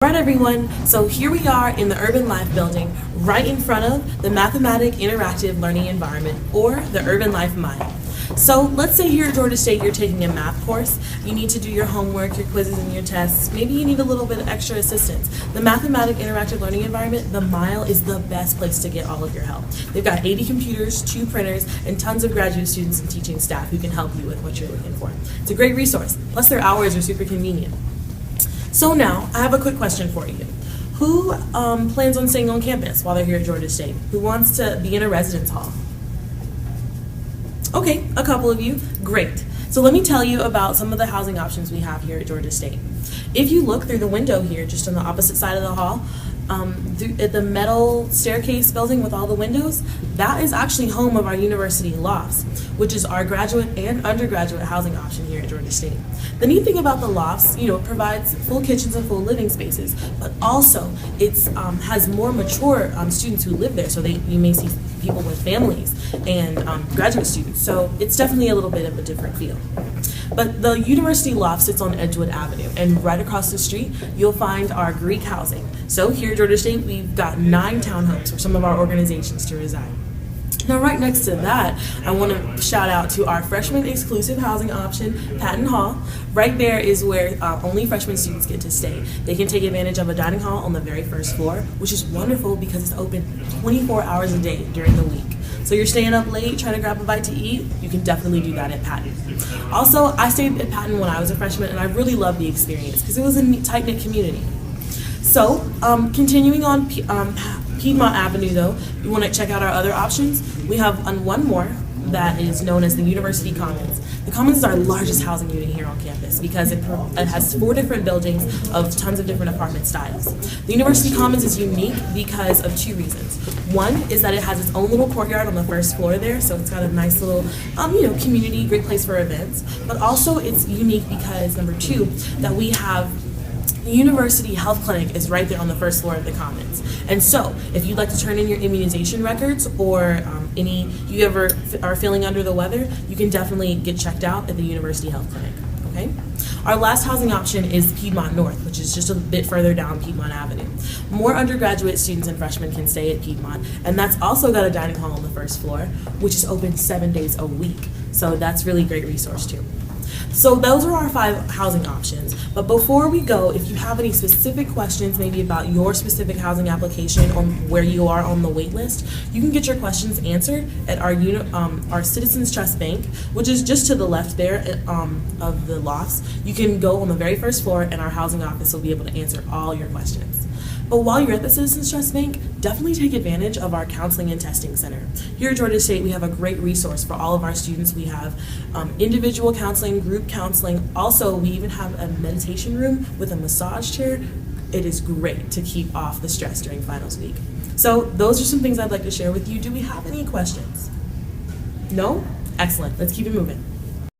All right, everyone, so here we are in the Urban Life building, right in front of the Mathematic Interactive Learning Environment, or the Urban Life Mile. So let's say here at Georgia State you're taking a math course, you need to do your homework, your quizzes, and your tests. Maybe you need a little bit of extra assistance. The Mathematic Interactive Learning Environment, the Mile, is the best place to get all of your help. They've got 80 computers, 2 printers, and tons of graduate students and teaching staff who can help you with what you're looking for. It's a great resource, plus their hours are super convenient. So now, I have a quick question for you. Who plans on staying on campus while they're here at Georgia State? Who wants to be in a residence hall? Okay, a couple of you. Great. So let me tell you about some of the housing options we have here at Georgia State. If you look through the window here, just on the opposite side of the hall, at the metal staircase building with all the windows, that is actually home of our university lofts, which is our graduate and undergraduate housing option here at Georgia State. The neat thing about the lofts, it provides full kitchens and full living spaces, but also it has more mature students who live there, so you may see people with families and graduate students, so it's definitely a little bit of a different feel. But the university loft sits on Edgewood Avenue, and right across the street, you'll find our Greek housing. So here at Georgia State, we've got 9 townhomes for some of our organizations to reside. Now, right next to that, I want to shout out to our freshman exclusive housing option, Patton Hall. Right there is where only freshman students get to stay. They can take advantage of a dining hall on the very first floor, which is wonderful because it's open 24 hours a day during the week. So you're staying up late trying to grab a bite to eat, you can definitely do that at Patton. Also, I stayed at Patton when I was a freshman, and I really loved the experience because it was a tight-knit community. So, continuing on Piedmont Avenue, though, you want to check out our other options. We have one more that is known as the University Commons. The Commons is our largest housing unit here on campus because it has 4 different buildings of tons of different apartment styles. The University Commons is unique because of 2 reasons. One is that it has its own little courtyard on the first floor there, so it's got a nice little, community, great place for events. But also it's unique because, number 2, that we have the University Health Clinic is right there on the first floor of the Commons. And so, if you'd like to turn in your immunization records or you ever are feeling under the weather, you can definitely get checked out at the University Health Clinic, okay? Our last housing option is Piedmont North, which is just a bit further down Piedmont Avenue. More undergraduate students and freshmen can stay at Piedmont, and that's also got a dining hall on the first floor, which is open 7 days a week. So that's really a great resource too. So those are our 5 housing options. But before we go, if you have any specific questions, maybe about your specific housing application or where you are on the wait list, you can get your questions answered at our Citizens Trust Bank, which is just to the left there of the lofts. You can go on the very first floor, and our housing office will be able to answer all your questions. But while you're at the Citizens Trust Bank, definitely take advantage of our Counseling and Testing Center. Here at Georgia State, we have a great resource for all of our students. We have individual counseling, group counseling. Also, we even have a meditation room with a massage chair. It is great to keep off the stress during finals week. So those are some things I'd like to share with you. Do we have any questions? No? Excellent. Let's keep it moving.